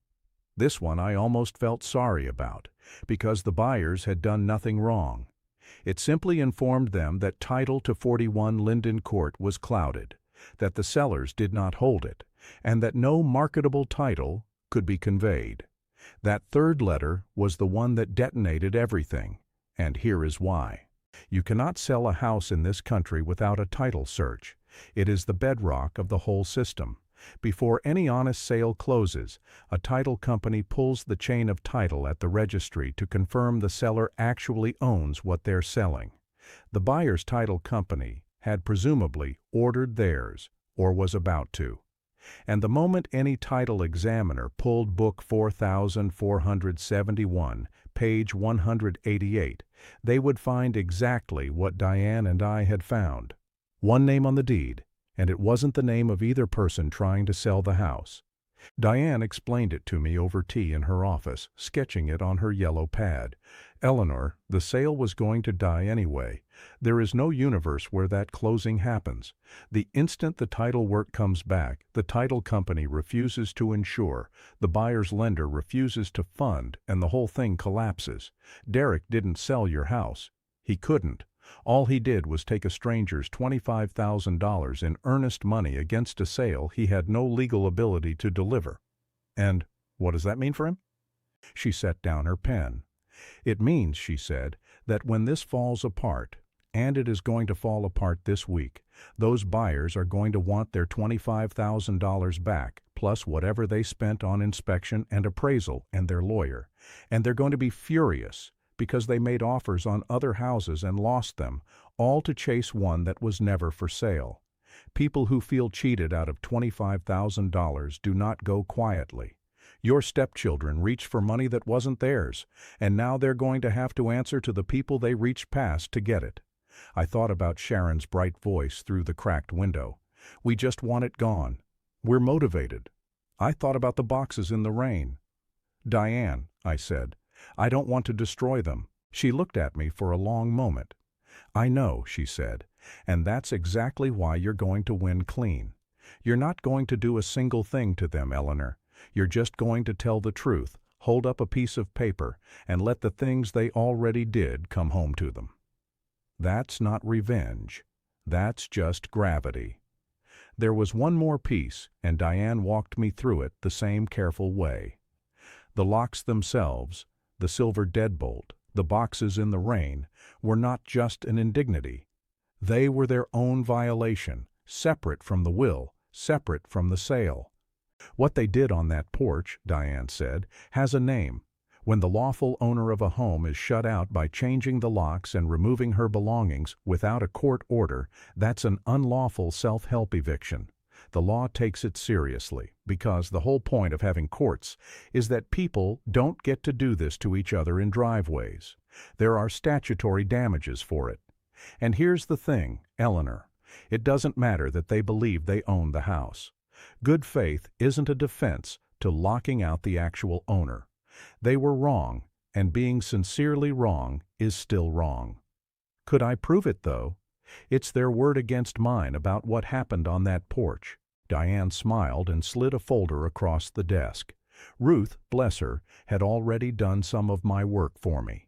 This one I almost felt sorry about, because the buyers had done nothing wrong. It simply informed them that title to 41 Linden Court was clouded, that the sellers did not hold it, and that no marketable title could be conveyed. That third letter was the one that detonated everything, and here is why. You cannot sell a house in this country without a title search. It is the bedrock of the whole system. Before any honest sale closes, a title company pulls the chain of title at the registry to confirm the seller actually owns what they're selling. The buyer's title company had presumably ordered theirs, or was about to. And the moment any title examiner pulled book 4471, page 188, they would find exactly what Diane and I had found. One name on the deed, and it wasn't the name of either person trying to sell the house. Diane explained it to me over tea in her office, sketching it on her yellow pad. "Eleanor, the sale was going to die anyway. There is no universe where that closing happens. The instant the title work comes back, the title company refuses to insure, the buyer's lender refuses to fund, and the whole thing collapses. Derek didn't sell your house. He couldn't. All he did was take a stranger's $25,000 in earnest money against a sale he had no legal ability to deliver. And what does that mean for him?" She set down her pen. "It means," she said, "that when this falls apart, and it is going to fall apart this week, those buyers are going to want their $25,000 back, plus whatever they spent on inspection and appraisal and their lawyer. And they're going to be furious because they made offers on other houses and lost them, all to chase one that was never for sale. People who feel cheated out of $25,000 do not go quietly. Your stepchildren reached for money that wasn't theirs, and now they're going to have to answer to the people they reached past to get it. I thought about Sharon's bright voice through the cracked window. We just want it gone. We're motivated. I thought about the boxes in the rain. Diane, I said, I don't want to destroy them. She looked at me for a long moment. I know, she said, and that's exactly why you're going to win clean. You're not going to do a single thing to them, Eleanor. You're just going to tell the truth, hold up a piece of paper, and let the things they already did come home to them. That's not revenge. That's just gravity. There was one more piece, and Diane walked me through it the same careful way. The locks themselves, the silver deadbolt, the boxes in the rain, were not just an indignity. They were their own violation, separate from the will, separate from the sale. What they did on that porch, Diane said, has a name. When the lawful owner of a home is shut out by changing the locks and removing her belongings without a court order, that's an unlawful self-help eviction. The law takes it seriously, because the whole point of having courts is that people don't get to do this to each other in driveways. There are statutory damages for it. And here's the thing, Eleanor. It doesn't matter that they believe they own the house. Good faith isn't a defense to locking out the actual owner. They were wrong, and being sincerely wrong is still wrong. Could I prove it, though? It's their word against mine about what happened on that porch. Diane smiled and slid a folder across the desk. Ruth, bless her, had already done some of my work for me.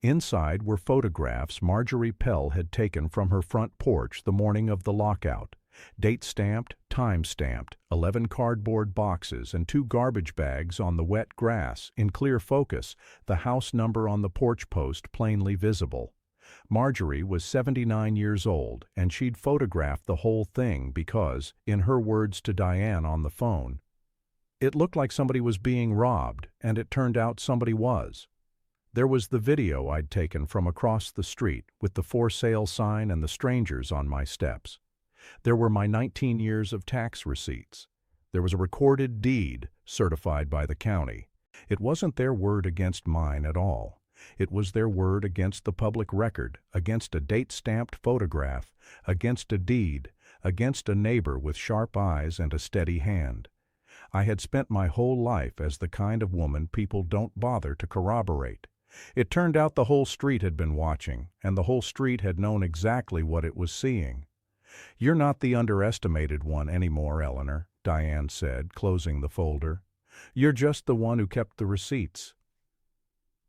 Inside were photographs Marjorie Pell had taken from her front porch the morning of the lockout. Date-stamped, time-stamped, 11 cardboard boxes and 2 garbage bags on the wet grass, in clear focus, the house number on the porch post plainly visible. Marjorie was 79 years old, and she'd photographed the whole thing because, in her words to Diane on the phone, it looked like somebody was being robbed, and it turned out somebody was. There was the video I'd taken from across the street with the for sale sign and the strangers on my steps. There were my 19 years of tax receipts. There was a recorded deed certified by the county. It wasn't their word against mine at all. It was their word against the public record, against a date-stamped photograph, against a deed, against a neighbor with sharp eyes and a steady hand. I had spent my whole life as the kind of woman people don't bother to corroborate. It turned out the whole street had been watching, and the whole street had known exactly what it was seeing. "You're not the underestimated one anymore, Eleanor," Diane said, closing the folder. "You're just the one who kept the receipts."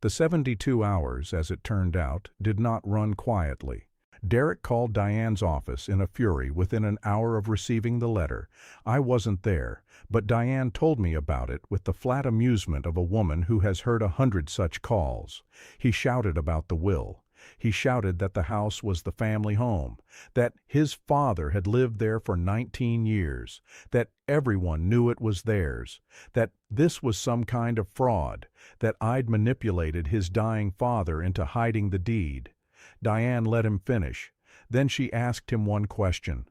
The 72 hours, as it turned out, did not run quietly. Derek called Diane's office in a fury within an hour of receiving the letter. I wasn't there, but Diane told me about it with the flat amusement of a woman who has heard 100 such calls. He shouted about the will. He shouted that the house was the family home, that his father had lived there for 19 years, that everyone knew it was theirs, that this was some kind of fraud, that I'd manipulated his dying father into hiding the deed. Diane let him finish. Then she asked him one question.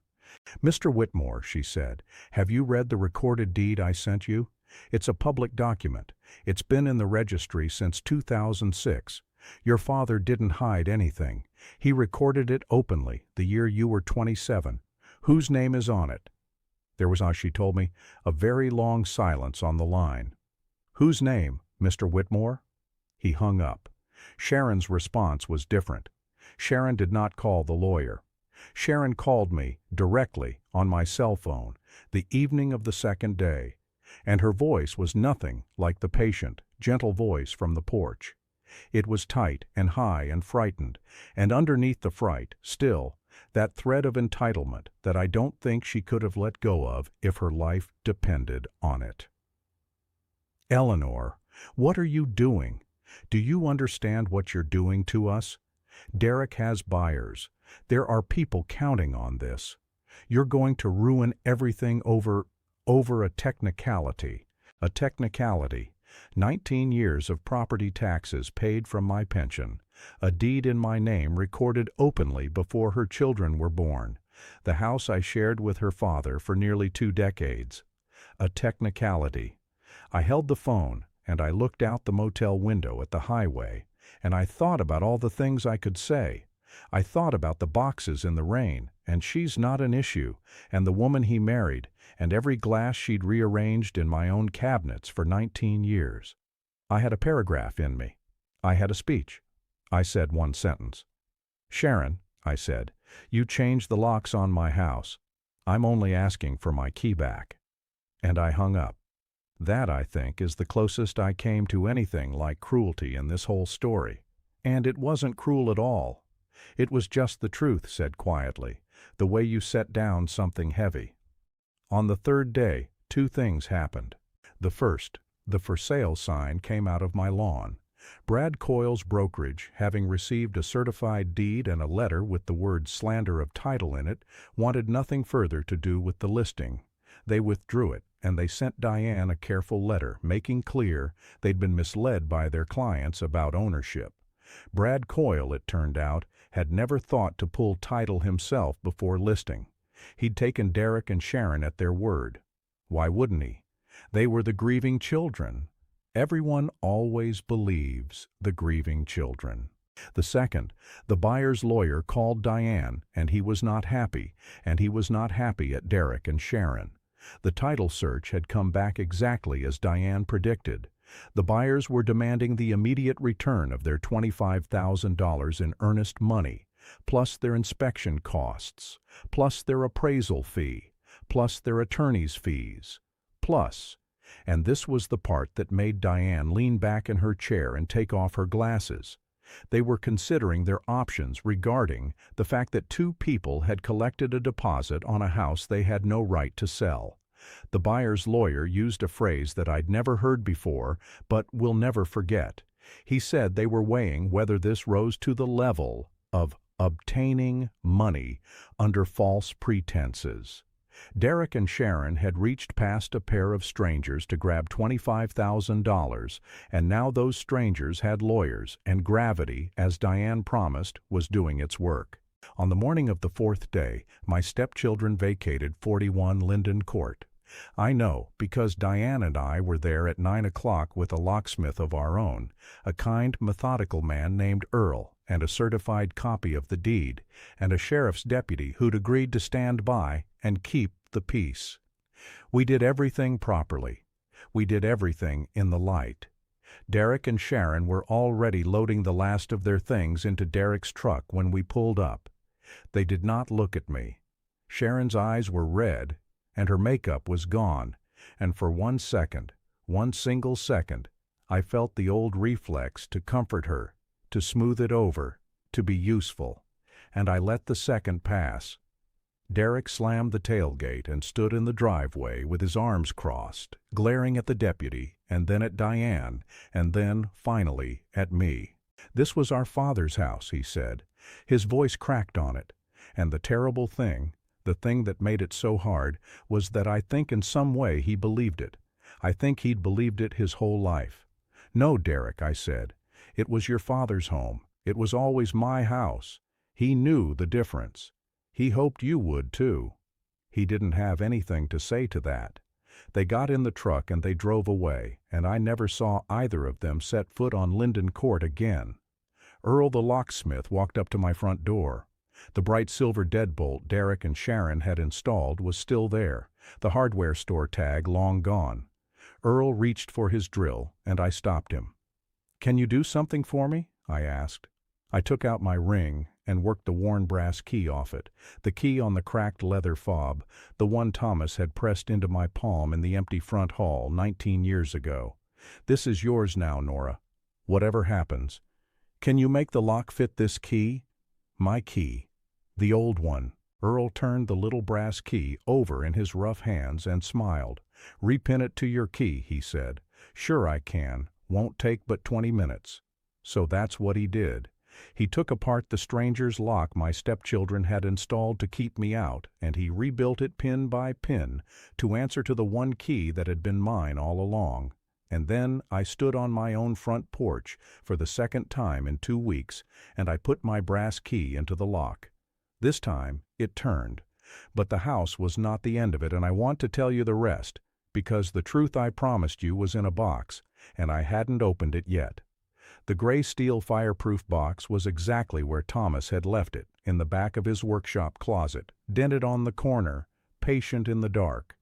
"Mr. Whitmore," she said, "have you read the recorded deed I sent you? It's a public document. It's been in the registry since 2006. Your father didn't hide anything. He recorded it openly the year you were 27. Whose name is on it?" There was, as she told me, a very long silence on the line. "Whose name, Mr. Whitmore?" He hung up. Sharon's response was different. Sharon did not call the lawyer. Sharon called me, directly, on my cell phone, the evening of the second day, and her voice was nothing like the patient, gentle voice from the porch. It was tight and high and frightened, and underneath the fright, still, that thread of entitlement that I don't think she could have let go of if her life depended on it. "Eleanor, what are you doing? Do you understand what you're doing to us? Derek has buyers. There are people counting on this. You're going to ruin everything over Over a technicality. A technicality. 19 years of property taxes paid from my pension. A deed in my name recorded openly before her children were born. The house I shared with her father for nearly 2 decades. A technicality. I held the phone, and I looked out the motel window at the highway, and I thought about all the things I could say. I thought about the boxes in the rain, and she's not an issue, and the woman he married, and every glass she'd rearranged in my own cabinets for 19 years. I had a paragraph in me. I had a speech. I said one sentence. "Sharon," I said, "you changed the locks on my house. I'm only asking for my key back." And I hung up. That, I think, is the closest I came to anything like cruelty in this whole story. And it wasn't cruel at all. It was just the truth said quietly, the way you set down something heavy. On the 3rd day, 2 things happened. The first, the for sale sign came out of my lawn. Brad Coyle's brokerage, having received a certified deed and a letter with the word slander of title in it, wanted nothing further to do with the listing. They withdrew it, and they sent Diane a careful letter making clear they'd been misled by their clients about ownership. Brad Coyle, it turned out, had never thought to pull title himself before listing. He'd taken Derek and Sharon at their word. Why wouldn't he? They were the grieving children. Everyone always believes the grieving children. The second, the buyer's lawyer called Diane, and he was not happy, and he was not happy at Derek and Sharon. The title search had come back exactly as Diane predicted. The buyers were demanding the immediate return of their $25,000 in earnest money, plus their inspection costs, plus their appraisal fee, plus their attorney's fees, plus, and this was the part that made Diane lean back in her chair and take off her glasses. They were considering their options regarding the fact that 2 people had collected a deposit on a house they had no right to sell. The buyer's lawyer used a phrase that I'd never heard before, but will never forget. He said they were weighing whether this rose to the level of obtaining money under false pretenses. Derek and Sharon had reached past a pair of strangers to grab $25,000, and now those strangers had lawyers, and gravity, as Diane promised, was doing its work. On the morning of the 4th day, my stepchildren vacated 41 Linden Court. I know, because Diane and I were there at 9 o'clock with a locksmith of our own, a kind, methodical man named Earl, and a certified copy of the deed, and a sheriff's deputy who'd agreed to stand by and keep the peace. We did everything properly. We did everything in the light. Derek and Sharon were already loading the last of their things into Derek's truck when we pulled up. They did not look at me. Sharon's eyes were red, and her makeup was gone, and for 1 second, 1 single second, I felt the old reflex to comfort her, to smooth it over, to be useful, and I let the second pass. Derek slammed the tailgate and stood in the driveway with his arms crossed, glaring at the deputy, and then at Diane, and then, finally, at me. "This was our father's house," he said. His voice cracked on it, and the terrible thing, the thing that made it so hard, was that I think in some way he believed it. I think he'd believed it his whole life. "No, Derek," I said. "It was your father's home. It was always my house. He knew the difference. He hoped you would, too." He didn't have anything to say to that. They got in the truck and they drove away, and I never saw either of them set foot on Linden Court again. Earl the locksmith walked up to my front door. The bright silver deadbolt Derek and Sharon had installed was still there, the hardware store tag long gone. Earl reached for his drill, and I stopped him. "Can you do something for me?" I asked. I took out my ring and worked the worn brass key off it, the key on the cracked leather fob, the one Thomas had pressed into my palm in the empty front hall 19 years ago. "This is yours now, Nora. Whatever happens. Can you make the lock fit this key?" My key. The old one. Earl turned the little brass key over in his rough hands and smiled. "Repin it to your key," he said. "Sure I can. Won't take but 20 minutes." So that's what he did. He took apart the stranger's lock my stepchildren had installed to keep me out, and he rebuilt it pin by pin to answer to the one key that had been mine all along. And then I stood on my own front porch for the second time in 2 weeks, and I put my brass key into the lock. This time it turned. But the house was not the end of it, and I want to tell you the rest, because the truth I promised you was in a box, and I hadn't opened it yet. The gray steel fireproof box was exactly where Thomas had left it, in the back of his workshop closet, dented on the corner, patient in the dark.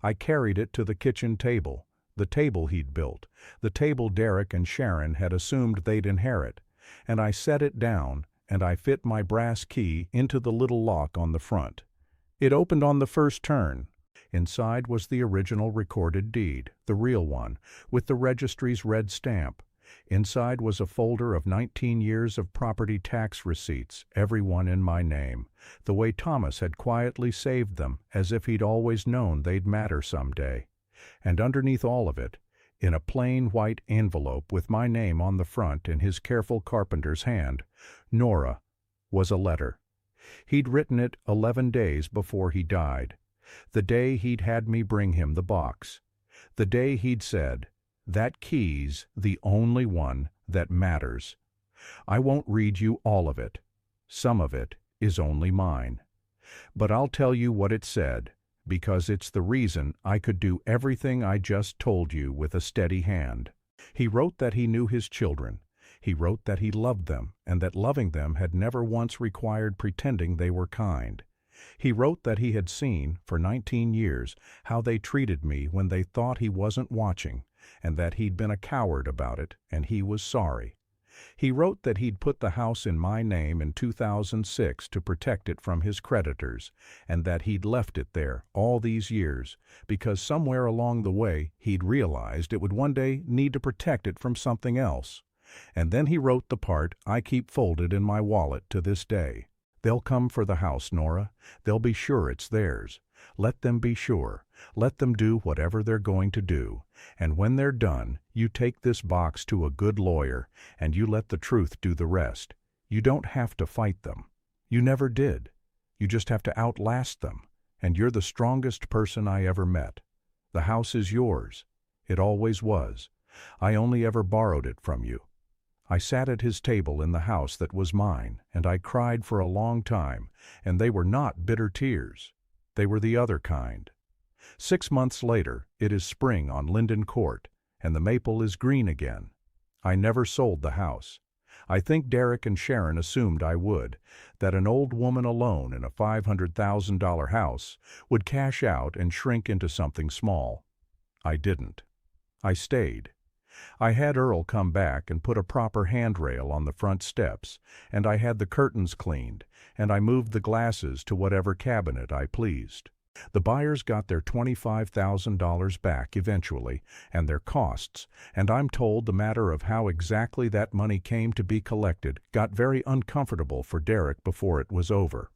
I carried it to the kitchen table, the table he'd built, the table Derek and Sharon had assumed they'd inherit, and I set it down, and I fit my brass key into the little lock on the front. It opened on the first turn. Inside was the original recorded deed, the real one, with the registry's red stamp. Inside was a folder of 19 years of property tax receipts, every one in my name, the way Thomas had quietly saved them, as if he'd always known they'd matter someday. And underneath all of it, in a plain white envelope with my name on the front in his careful carpenter's hand, Nora, was a letter. He'd written it 11 days before he died, the day he'd had me bring him the box, the day he'd said, "That key's the only one that matters." I won't read you all of it. Some of it is only mine. But I'll tell you what it said, because it's the reason I could do everything I just told you with a steady hand. He wrote that he knew his children. He wrote that he loved them, and that loving them had never once required pretending they were kind. He wrote that he had seen, for 19 years, how they treated me when they thought he wasn't watching, and that he'd been a coward about it, and he was sorry. He wrote that he'd put the house in my name in 2006 to protect it from his creditors, and that he'd left it there all these years, because somewhere along the way he'd realized it would one day need to protect it from something else. And then he wrote the part I keep folded in my wallet to this day. "They'll come for the house, Nora. They'll be sure it's theirs. Let them be sure. Let them do whatever they're going to do. And when they're done, you take this box to a good lawyer, and you let the truth do the rest. You don't have to fight them. You never did. You just have to outlast them. And you're the strongest person I ever met. The house is yours. It always was. I only ever borrowed it from you." I sat at his table in the house that was mine, and I cried for a long time, and they were not bitter tears. They were the other kind. 6 months later, it is spring on Linden Court, and the maple is green again. I never sold the house. I think Derek and Sharon assumed I would, that an old woman alone in a $500,000 house would cash out and shrink into something small. I didn't. I stayed. I had Earl come back and put a proper handrail on the front steps, and I had the curtains cleaned, and I moved the glasses to whatever cabinet I pleased. The buyers got their $25,000 back eventually, and their costs, and I'm told the matter of how exactly that money came to be collected got very uncomfortable for Derek before it was over.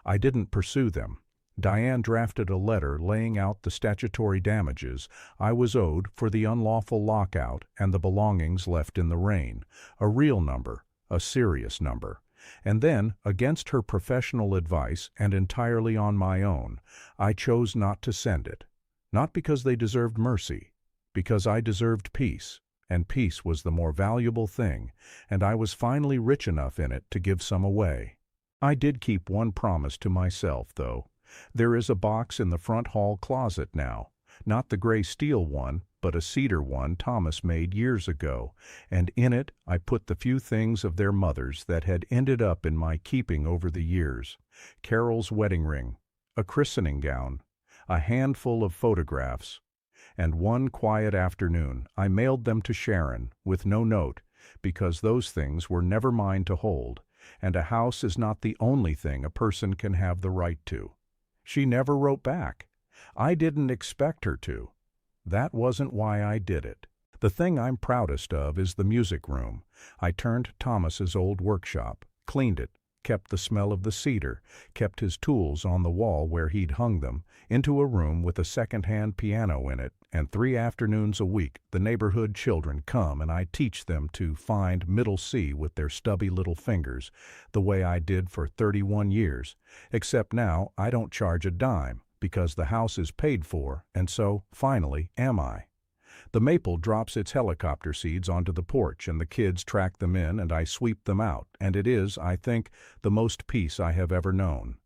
I didn't pursue them. Diane drafted a letter laying out the statutory damages I was owed for the unlawful lockout and the belongings left in the rain, a real number, a serious number. And then, against her professional advice and entirely on my own, I chose not to send it. Not because they deserved mercy, because I deserved peace, and peace was the more valuable thing, and I was finally rich enough in it to give some away. I did keep one promise to myself, though. There is a box in the front hall closet now, not the gray steel one, but a cedar one Thomas made years ago, and in it I put the few things of their mothers that had ended up in my keeping over the years: Carol's wedding ring, a christening gown, a handful of photographs, and one quiet afternoon I mailed them to Sharon with no note, because those things were never mine to hold, and a house is not the only thing a person can have the right to. She never wrote back. I didn't expect her to. That wasn't why I did it. The thing I'm proudest of is the music room. I turned Thomas's old workshop, cleaned it, kept the smell of the cedar, kept his tools on the wall where he'd hung them, into a room with a second-hand piano in it, and 3 afternoons a week the neighborhood children come and I teach them to find middle C with their stubby little fingers, the way I did for 31 years, except now I don't charge a dime, because the house is paid for, and so, finally, am I. The maple drops its helicopter seeds onto the porch and the kids track them in and I sweep them out, and it is, I think, the most peace I have ever known.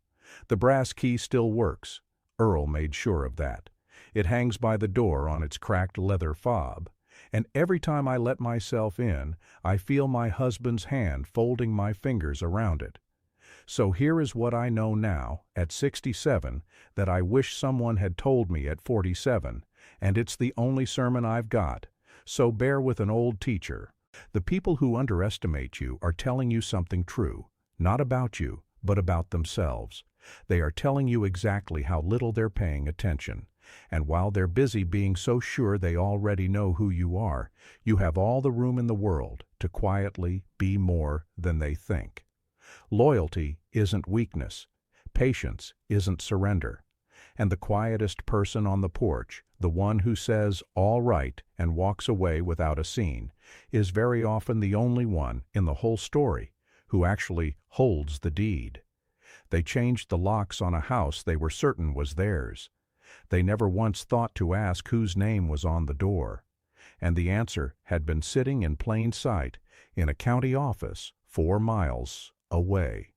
The brass key still works. Earl made sure of that. It hangs by the door on its cracked leather fob, and every time I let myself in, I feel my husband's hand folding my fingers around it. So here is what I know now, at 67, that I wish someone had told me at 47, and it's the only sermon I've got, so bear with an old teacher. The people who underestimate you are telling you something true, not about you, but about themselves. They are telling you exactly how little they're paying attention, and while they're busy being so sure they already know who you are, you have all the room in the world to quietly be more than they think. Loyalty isn't weakness. Patience isn't surrender. And the quietest person on the porch, the one who says, "All right," and walks away without a scene, is very often the only one in the whole story who actually holds the deed. They changed the locks on a house they were certain was theirs. They never once thought to ask whose name was on the door. And the answer had been sitting in plain sight in a county office 4 miles away.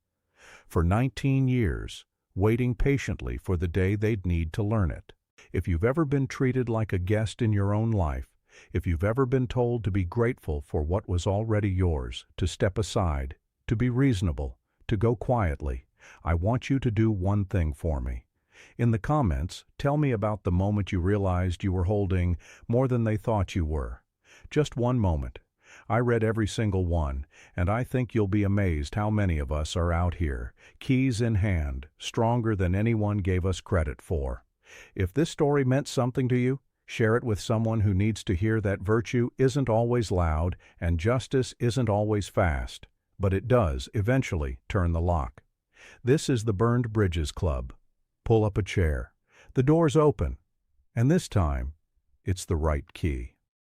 For 19 years, waiting patiently for the day they'd need to learn it. If you've ever been treated like a guest in your own life, if you've ever been told to be grateful for what was already yours, to step aside, to be reasonable, to go quietly, I want you to do one thing for me. In the comments, tell me about the moment you realized you were holding more than they thought you were. Just one moment. I read every single one, and I think you'll be amazed how many of us are out here, keys in hand, stronger than anyone gave us credit for. If this story meant something to you, share it with someone who needs to hear that virtue isn't always loud and justice isn't always fast, but it does eventually turn the lock. This is the Burned Bridges Club. Pull up a chair. The door's open, and this time, it's the right key.